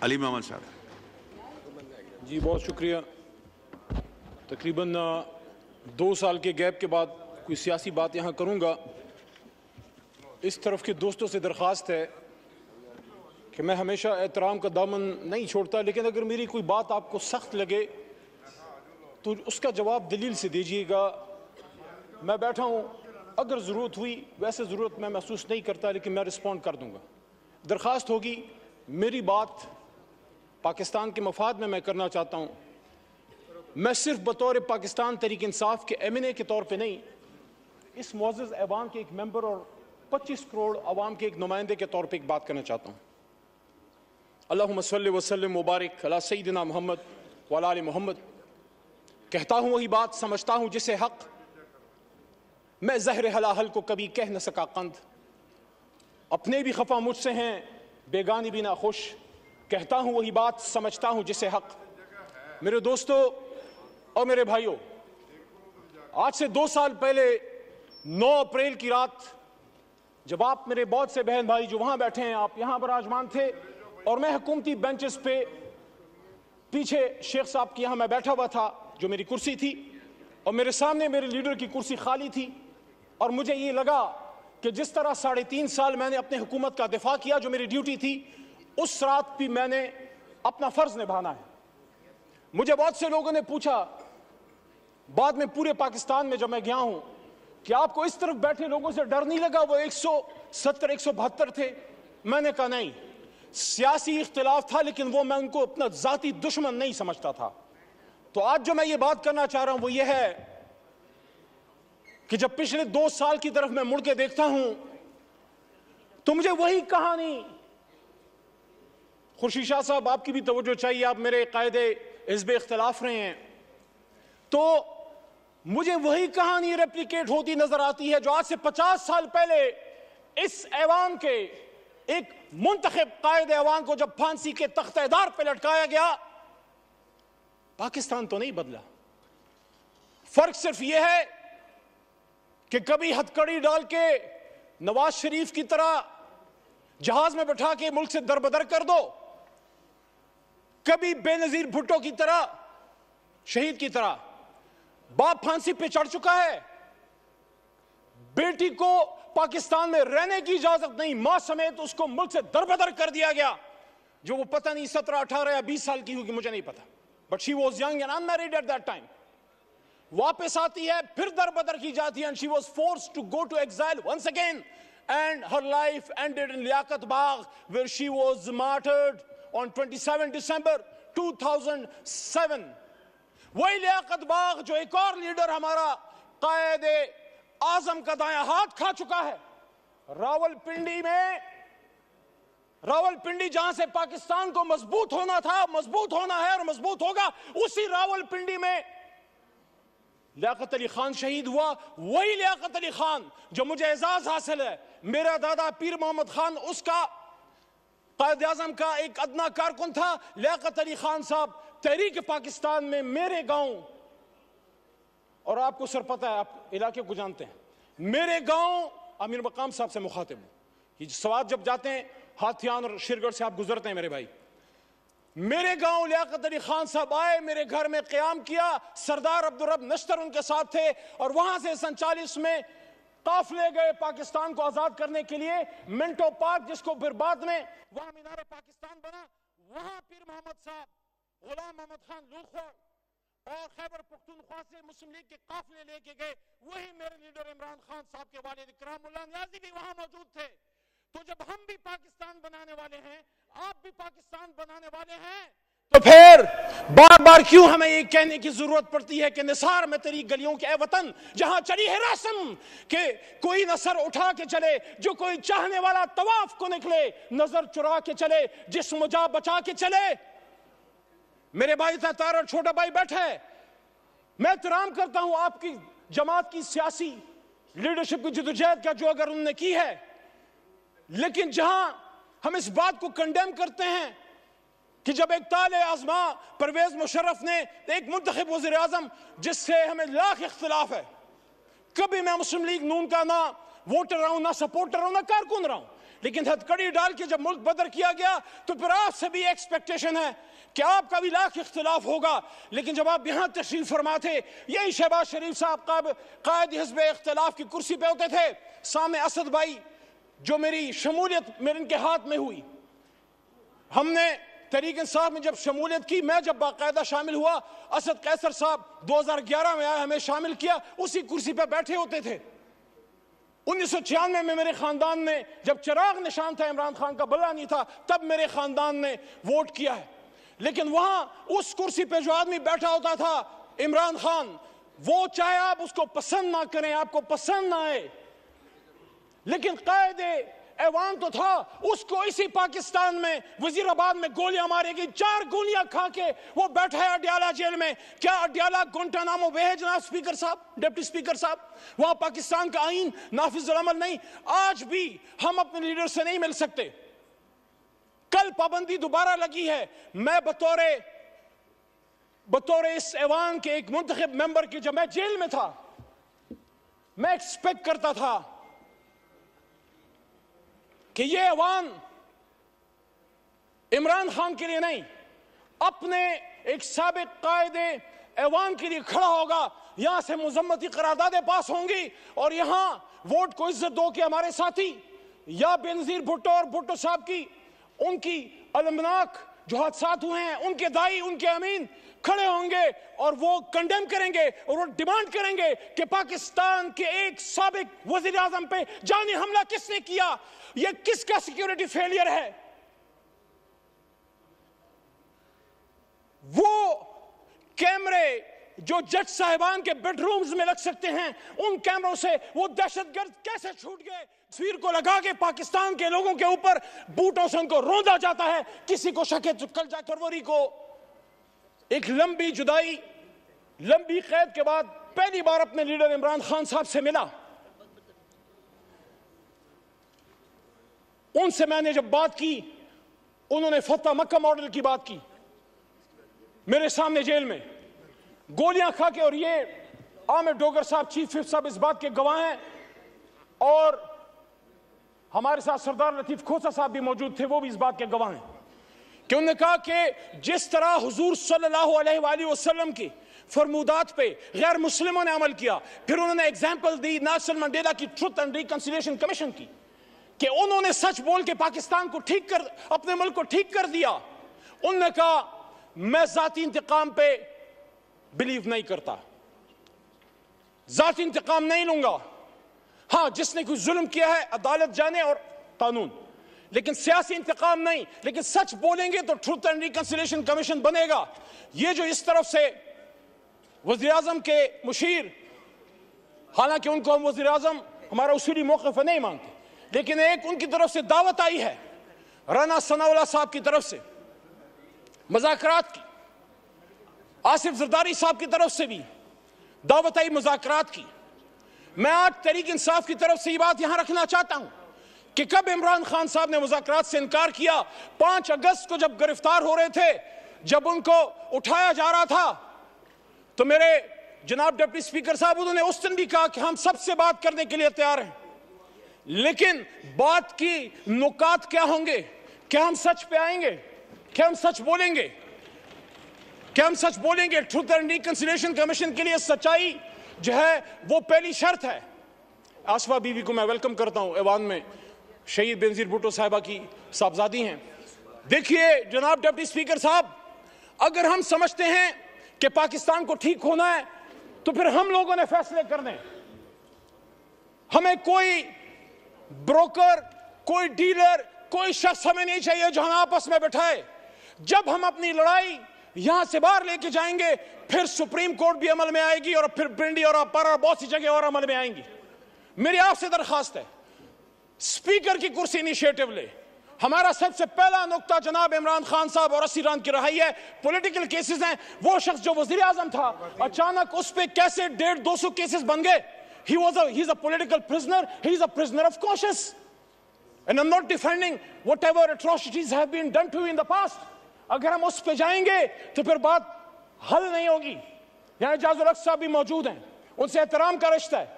अली मोहम्मद साहब। जी बहुत शुक्रिया। तकरीबन 2 साल के गैप के बाद कोई सियासी बात यहाँ करूँगा। इस तरफ के दोस्तों से दरख्वास्त है कि मैं हमेशा एहतराम का दामन नहीं छोड़ता, लेकिन अगर मेरी कोई बात आपको सख्त लगे तो उसका जवाब दलील से दीजिएगा। मैं बैठा हूँ, अगर ज़रूरत हुई, वैसे ज़रूरत मैं महसूस नहीं करता, लेकिन मैं रिस्पॉन्ड कर दूँगा। दरख्वास्त होगी, मेरी बात पाकिस्तान के मफाद में मैं करना चाहता हूँ। मैं सिर्फ बतौर पाकिस्तान तहरीक इंसाफ के MNA के तौर पे नहीं, इस मुअज़्ज़ज़ ऐवान के एक मेंबर और 25 करोड़ अवाम के एक नुमाइंदे के तौर पे एक बात करना चाहता हूँ। अल्लाहुम्मा सल्लि व सल्लिम मुबारक अला सय्यिदिना मोहम्मद व अला आलि मोहम्मद। कहता हूँ वही बात, समझता हूँ जिसे हक, मैं ज़हर हलाहल को कभी कह न सका कंद। अपने भी खफा मुझसे हैं, बेगानी भी ना खुश। कहता हूँ वही बात, समझता हूँ जिसे हक। मेरे दोस्तों और मेरे भाइयों, आज से 2 साल पहले 9 अप्रैल की रात, जब आप मेरे बहुत से बहन भाई जो वहां बैठे हैं, आप यहां विराजमान थे और मैं हुकूमती बेंचेस पे पीछे शेख साहब की यहां मैं बैठा हुआ था, जो मेरी कुर्सी थी, और मेरे सामने मेरे लीडर की कुर्सी खाली थी। और मुझे ये लगा कि जिस तरह 3.5 साल मैंने अपने हुकूमत का दिफा किया, जो मेरी ड्यूटी थी, उस रात भी मैंने अपना फर्ज निभाना है। मुझे बहुत से लोगों ने पूछा बाद में, पूरे पाकिस्तान में जब मैं गया हूं, कि आपको इस तरफ बैठे लोगों से डर नहीं लगा? वो 170 172 थे। मैंने कहा नहीं, सियासी इख्तिलाफ था, लेकिन वो मैं उनको अपना जाती दुश्मन नहीं समझता था। तो आज जो मैं ये बात करना चाह रहा हूं वो ये है कि जब पिछले 2 साल की तरफ मैं मुड़ के देखता हूं तो मुझे वही कहानी, खुर्शीद शाह साहब आपकी भी तवज्जो चाहिए, आप मेरे कायदे हिज़्ब इख्तिलाफ रहे हैं, तो मुझे वही कहानी रेप्लिकेट होती नजर आती है जो आज से 50 साल पहले इस ऐवान के एक मुंतखब कायदे ऐवान को जब फांसी के तख्तेदार पे लटकाया गया। पाकिस्तान तो नहीं बदला, फर्क सिर्फ यह है कि कभी हथकड़ी डाल के नवाज शरीफ की तरह जहाज में बैठा के मुल्क से दरबदर कर दो, कभी बेनजीर भुट्टो की तरह, शहीद की तरह। बाप फांसी पे चढ़ चुका है, बेटी को पाकिस्तान में रहने की इजाजत नहीं, मां समेत उसको मुल्क से दरबदर कर दिया गया, जो वो पता नहीं 17, 18 या 20 साल की होगी, मुझे नहीं पता, but she was young and unmarried at that time. वापस आती है, फिर दरबदर की जाती है, and she was forced to go to exile once again, and her life ended in Liaquat Bagh, where she was martyred on 27 December 2007। वही लियाकत बाग जो एक और लीडर हमारा कायदे आजम का दायां हाथ खा चुका है। रावलपिंडी में, रावलपिंडी जहां से पाकिस्तान को मजबूत होना था, मजबूत होना है और मजबूत होगा, उसी रावलपिंडी में लियाकत अली खान शहीद हुआ। वही लियाकत अली खान जो मुझे एजाज हासिल है, मेरा दादा पीर मोहम्मद खान उसका कायदे आजम का एक अदना कारकुन था। लियाकत अली खान साहब तहरीक पाकिस्तान में मेरे गांव, और आपको सर पता है, आप इलाके को जानते हैं, मेरे गांव अमीर मकाम साहब से मुखातिब हूं। ये स्वाद जब जाते हैं हाथियान और शिरगढ़ से आप गुजरते हैं मेरे भाई, मेरे गांव लियाकत अली खान साहब आए, मेरे घर में क़याम किया, सरदार अब्दुल रब नश्तर उनके साथ थे, और वहां से 47 में काफले गए पाकिस्तान को आजाद करने के लिए। मिंटो पार्क, जिसको फिर बाद में वहां मीनार पाकिस्तान बना, वहां पीर मोहम्मद साहब, गुलाम मोहम्मद खान लूखोर और खैबर पख्तूनख्वा से मुस्लिम लीग के काफले लेके गए। वही मेरे लीडर इमरान खान साहब के वालिद इकरामुल्लाह नियाज़ी भी वहां मौजूद थे। तो जब हम भी पाकिस्तान बनाने वाले हैं, आप भी पाकिस्तान बनाने वाले हैं, तो फिर बार बार क्यों हमें ये कहने की जरूरत पड़ती है कि निसार में तेरी गलियों के ए वतन जहां चली है रस्म के कोई न सर उठा के चले, जो कोई चाहने वाला तवाफ को निकले, नजर चुरा के चले, जिस्म जा बचा के चले। मेरे भाई तार और छोटा भाई बैठा है, मैं एहतराम करता हूं आपकी जमात की सियासी लीडरशिप की जदोजहद का जो अगर उन्होंने की है, लेकिन जहां हम इस बात को कंडेम करते हैं कि जब एक ताले आजमा परवेज मुशर्रफ ने एक मुंतखब वज़ीर आज़म जिससे हमें लाख इख्तिलाफ है, कभी मैं मुस्लिम लीग नून का ना वोटर रहा हूं, ना सपोर्टर रहा हूं, ना कारकुन रहा हूं, लेकिन हथकड़ी डाल के जब मुल्क बदर किया गया तो फिर आपसे भी एक्सपेक्टेशन है कि आपका भी लाख इख्तिलाफ होगा। लेकिन जब आप यहां तशरीफ फरमा थे, यही शहबाज शरीफ साहब कायद हिज़्ब इख्तिलाफ की कुर्सी पे होते थे, सामने असद भाई, जो मेरी शमूलियत मेरे इनके हाथ में हुई, हमने तहरीक इंसाफ में जब शमूलियत की, मैं जब बाकायदा शामिल हुआ, असद कैसर साहब 2011 में आए, हमें शामिल किया, उसी कुर्सी पे बैठे होते थे। 1996 में मेरे खानदान ने, जब चिराग निशान था, इमरान खान का बल्ला नहीं था, तब मेरे खानदान ने वोट किया है। लेकिन वहां उस कुर्सी पे जो आदमी बैठा होता था, इमरान खान, वो चाहे आप उसको पसंद ना करें, आपको पसंद ना आए, लेकिन कायदे ऐवान तो था। उसको इसी पाकिस्तान में वजीराबाद में गोलियां मारी गई, 4 गोलियां खा के वो बैठा है अडियाला जेल में। क्या अडियाला गुंटानामो वे है जनाब स्पीकर साहब, डिप्टी स्पीकर साहब? वहां पाकिस्तान का आईन नाफिज अमल नहीं। आज भी हम अपने लीडर से नहीं मिल सकते। कल पाबंदी दोबारा लगी है। मैं बतौर इस ऐवान के एक मुंतखब मेंबर की, जब मैं जेल में था, मैं एक्सपेक्ट करता था कि ये ऐवान इमरान खान के लिए नहीं, अपने एक साबिक कायदे ऐवान के लिए खड़ा होगा। यहां से मुजम्मती करारदादें पास होंगी और यहां वोट को इज्जत दो कि हमारे साथी या बेनजीर भुट्टो और भुट्टो साहब की, उनकी अलमनाक जो हादसात हुए हैं, उनके दाई, उनके अमीन खड़े होंगे और वो कंडेम करेंगे और वो डिमांड करेंगे कि पाकिस्तान के एक साबिक वजीर आजम पे जानी हमला किसने किया, ये किसका सिक्योरिटी फेलियर है। वो कैमरे जो जज साहिबान के बेडरूम्स में लग सकते हैं, उन कैमरों से वो दहशतगर्द कैसे छूट गए? तस्वीर को लगा के पाकिस्तान के लोगों के ऊपर बूटों से उनको रौंदा जाता है। किसी को शक है तो कल जाए फरवरी को एक लंबी जुदाई, लंबी कैद के बाद पहली बार अपने लीडर इमरान खान साहब से मिला। उनसे मैंने जब बात की, उन्होंने फतह मक्का मॉडल की बात की मेरे सामने जेल में, गोलियां खा के। और ये आमिर डोगर साहब, चीफ विप साहब इस बात के गवाह हैं, और हमारे साथ सरदार लतीफ खोसा साहब भी मौजूद थे, वो भी इस बात के गवाह हैं कि उन्होंने कहा कि जिस तरह हुजूर सल्लल्लाहु अलैहि वसल्लम की फरमूदात पे गैर मुस्लिमों ने अमल किया। फिर उन्होंने एग्जाम्पल दी नेल्सन मंडेला की ट्रुथ एंड रिकंसिलिएशन कमीशन की, कि उन्होंने सच बोल के पाकिस्तान को ठीक कर, अपने मुल्क को ठीक कर दिया। उन्होंने कहा मैं जाती इंतकाम पे बिलीव नहीं करता, जाती इंतकाम नहीं लूंगा। हाँ, जिसने कोई जुल्म किया है अदालत जाने और कानून, लेकिन सियासी इंतकाम नहीं। लेकिन सच बोलेंगे तो ट्रुथ एंड रिकंसिलिएशन कमीशन बनेगा। ये जो इस तरफ से वज़ीर आज़म के मुशीर, हालांकि उनको हम वज़ीर आज़म हमारा उसूली मौक़िफ़ नहीं मानते, लेकिन एक उनकी तरफ से दावत आई है राना सनाउल्लाह साहब की तरफ से मुज़ाकरात की, आसिफ जरदारी साहब की तरफ से भी दावत आई मुज़ाकरात की। मैं आज तहरीक इंसाफ की तरफ से ये बात यहां रखना चाहता हूं कि कब इमरान खान साहब ने मुज़ाकरात से इनकार किया? 5 अगस्त को जब गिरफ्तार हो रहे थे, जब उनको उठाया जा रहा था, तो मेरे जनाब डिप्टी स्पीकर साहब, उन्होंने उस दिन भी कहा कि हम सबसे बात करने के लिए तैयार हैं, लेकिन बात की नुकात क्या होंगे? क्या हम सच पे आएंगे? क्या हम सच बोलेंगे? क्या हम सच बोलेंगे? ट्रुथ एंड रिकंसिलिएशन कमीशन के लिए सच्चाई जो है वो पहली शर्त है। आसफा बीवी को मैं वेलकम करता हूं, ऐवान में शहीद बेनजीर भुट्टो साहिबा की साहबजादी हैं। देखिए जनाब डिप्टी स्पीकर साहब, अगर हम समझते हैं कि पाकिस्तान को ठीक होना है तो फिर हम लोगों ने फैसले करने। हमें कोई ब्रोकर, कोई डीलर, कोई शख्स हमें नहीं चाहिए जो हमें आपस में बैठाए। जब हम अपनी लड़ाई यहां से बाहर लेके जाएंगे, फिर सुप्रीम कोर्ट भी अमल में आएगी और फिर पिंडी और अपर और बहुत सी जगह और अमल में आएंगी। मेरी आपसे दरखास्त है, स्पीकर की कुर्सी इनिशिएटिव ले। हमारा सबसे पहला नुक्ता जनाब इमरान खान साहब और 80 रान की रहाई है। पॉलिटिकल केसेस हैं। वो शख्स जो वजीर आजम था, अचानक उस पर कैसे 150-200 केसेस बन गए? He's a political prisoner. He's a prisoner of conscience. And I'm not defending whatever atrocities have been done to you in the past. अगर हम उस पे जाएंगे तो फिर बात हल नहीं होगी। यहाँ इजाजुल हक साहब भी मौजूद हैं, उनसे एहतराम का रिश्ता है,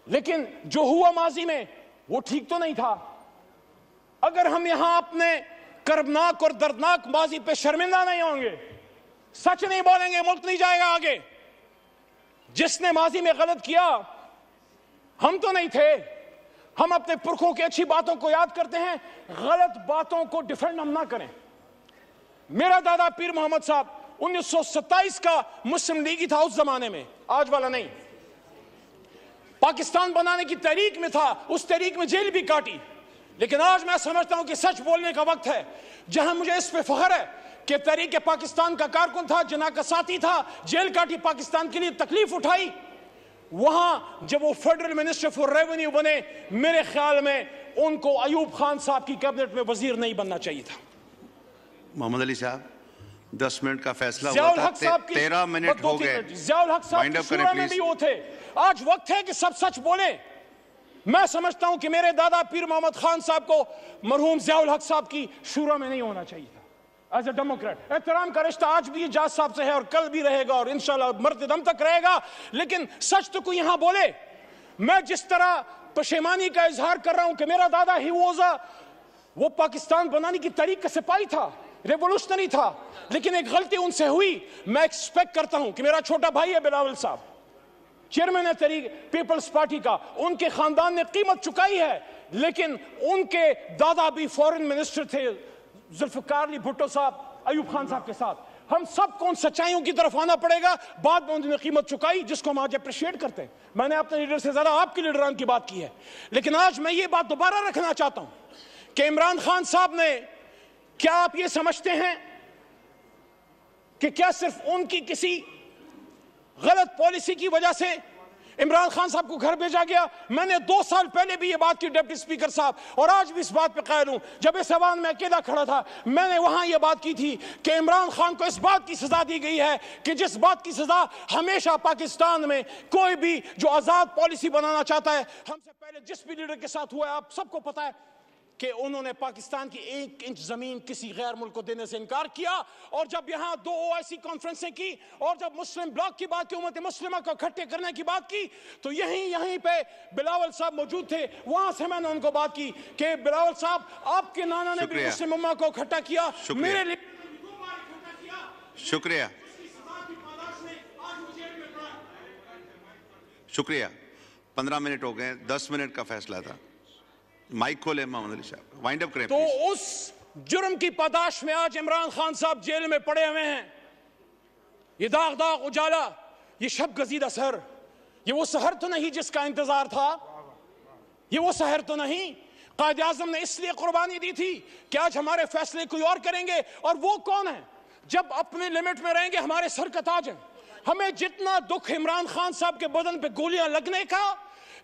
लेकिन जो हुआ माजी में वो ठीक तो नहीं था। अगर हम यहां अपने कर्बनाक और दर्दनाक माजी पे शर्मिंदा नहीं होंगे, सच नहीं बोलेंगे, मुल्क नहीं जाएगा आगे। जिसने माजी में गलत किया हम तो नहीं थे, हम अपने पुरखों की अच्छी बातों को याद करते हैं, गलत बातों को डिफेंड हम ना करें। मेरा दादा पीर मोहम्मद साहब 1927 का मुस्लिम लीगी था उस जमाने में, आज वाला नहीं। पाकिस्तान बनाने की तहरीक में था, उस तहरीक में जेल भी काटी। लेकिन आज मैं समझता हूं कि सच बोलने का वक्त है, जहां मुझे इस पे फख्र है कि तहरीक पाकिस्तान का कारकुन था, जना का साथी था, जेल काटी, पाकिस्तान के लिए तकलीफ उठाई। वहां जब वो फेडरल मिनिस्टर फॉर रेवेन्यू बने, मेरे ख्याल में उनको अयूब खान साहब की कैबिनेट में वजीर नहीं बनना चाहिए था। मोहम्मद अली साहब 10 मिनट का फैसला हुआ ज़ियाउल था, हक साहब की 13 मिनट हो गए। ज़ियाउल हक साहब की शुरा में भी वो थे। आज वक्त है कि सब सच बोले। मैं समझता हूं कि मेरे दादा पीर मोहम्मद खान साहब को मरहूम ज़ियाउल हक साहब की शुरा में नहीं होना चाहिए था। एज ए डेमोक्रेट एहतराम का रिश्ता आज भी जाज साहब से है और कल भी रहेगा और इंशाल्लाह मरते दम तक रहेगा। लेकिन सच तो कोई यहां बोले। मैं जिस तरह पशेमानी का इजहार कर रहा हूं कि मेरा दादा ही वो पाकिस्तान बनाने की तरीक का सिपाही था, रेवोल्यूशनरी था, लेकिन एक गलती उनसे हुई। मैं एक्सपेक्ट करता हूं कि मेरा छोटा भाई है बिलावल साहब, चेयरमैन है तहरीक पीपल्स पार्टी का, उनके खानदान ने कीमत चुकाई है, लेकिन उनके दादा भी फॉरेन मिनिस्टर थे, जुल्फकार अली भुट्टो साहब अयूब खान साहब के साथ। हम सबको उन सच्चाइयों की तरफ आना पड़ेगा। बाद में उन्होंने कीमत चुकाई जिसको हम आज अप्रिशिएट करते हैं। मैंने अपने लीडर से ज्यादा आपके लीडरान की बात की है, लेकिन आज मैं ये बात दोबारा रखना चाहता हूं कि इमरान खान साहब ने, क्या आप ये समझते हैं कि क्या सिर्फ उनकी किसी गलत पॉलिसी की वजह से इमरान खान साहब को घर भेजा गया? मैंने 2 साल पहले भी ये बात की डिप्टी स्पीकर साहब, और आज भी इस बात पे कायल हूं। जब इस ऐवान में अकेला खड़ा था, मैंने वहां ये बात की थी कि इमरान खान को इस बात की सजा दी गई है कि जिस बात की सजा हमेशा पाकिस्तान में कोई भी जो आजाद पॉलिसी बनाना चाहता है, हमसे पहले जिस भी लीडर के साथ हुआ है, आप सबको पता है कि उन्होंने पाकिस्तान की 1 इंच जमीन किसी गैर मुल्क को देने से इनकार किया। और जब यहां 2 OIC कॉन्फ्रेंसें की और जब मुस्लिम ब्लॉक की बात की, उम्मत मुस्लिमा को इकट्ठे करने की बात की, तो यहीं पे बिलावल साहब मौजूद थे। वहां से मैंने उनको बात की कि बिलावल साहब, आपके नाना ने भी मुस्लिम उम्मा को इकट्ठा किया, मेरे लिए 2 बार इकट्ठा किया। शुक्रिया, शुक्रिया। 15 मिनट हो गए, 10 मिनट का फैसला था। माइक खोले मोहम्मद अली साहब, वाइंड अप करें तो उस जुर्म की पादाश में आज इमरान खान साहब जेल में पड़े हुए हैं। ये दाग दाग उजाला, ये शब गजीदा सहर, ये वो सहर तो नहीं जिसका इंतजार था, ये वो सहर तो नहीं। कायद आज़म ने इसलिए कुर्बानी दी थी कि आज हमारे फैसले कोई और करेंगे। और वो कौन है? जब अपने लिमिट में रहेंगे हमारे सर का ताज है। हमें जितना दुख इमरान खान साहब के बदन पे गोलियां लगने का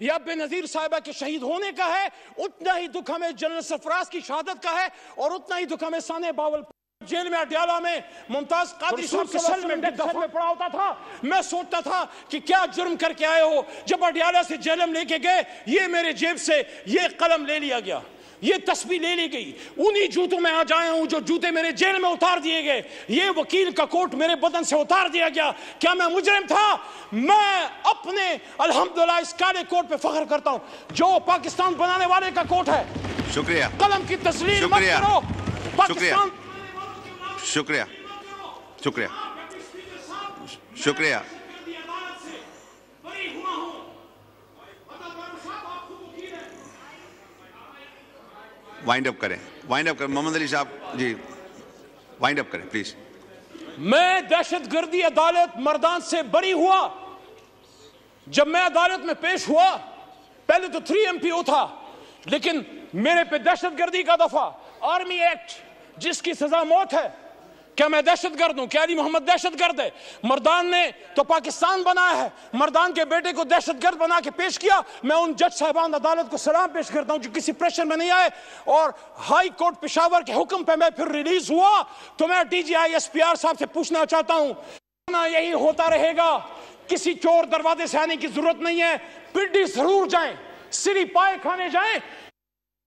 या बेनजीर साहिबा के शहीद होने का है, उतना ही दुख हमें जनरल सरफराज की शहादत का है, और उतना ही दुख हमें साने बावल जेल में अडयाला में मुमताज कादरी साहब के सेल में पड़ा होता था। मैं सोचता था कि क्या जुर्म करके आए हो। जब अडयाला से जेलम लेके गए, ये मेरे जेब से ये कलम ले लिया गया, ये तस्वीर ले ली गई। उन्हीं जूतों में आज आया हूं जो जूते मेरे जेल में उतार दिए गए। ये वकील का कोट मेरे बदन से उतार दिया गया। क्या मैं मुजरिम था? मैं अपने अल्हम्दुलिल्लाह इस काले कोट पे फख्र करता हूं जो पाकिस्तान बनाने वाले का कोट है। शुक्रिया। कलम की तस्लीम मत करो। पाकिस्तान, शुक्रिया, शुक्रिया, शुक्रिया। वाइंड अप करें, वाइंड अप करें मोहम्मद अली साहब जी, वाइंड अप करें प्लीज। मैं दहशतगर्दी अदालत मर्दान से बरी हुआ। जब मैं अदालत में पेश हुआ, पहले तो 3 MPO था, लेकिन मेरे पे दहशतगर्दी का दफा, आर्मी एक्ट जिसकी सजा मौत है। क्या मैं दहशतगर्द हूं? क्या अली मोहम्मद दहशतगर्द है? मर्दान ने तो पाकिस्तान बनाया है, मर्दान के बेटे को दहशतगर्द बना के पेश किया। मैं उन जज साहिबान अदालत को सलाम पेश करता हूं जो किसी प्रेशर में नहीं आए। और हाई कोर्ट पेशावर के हुक्म पे मैं फिर रिलीज हुआ। तो मैं DGI SPR साहब से पूछना चाहता हूं, ना यही होता रहेगा? किसी चोर दरवाजे से आने की जरूरत नहीं है। पिंडी जरूर जाएं, सिरी पाए खाने जाएं,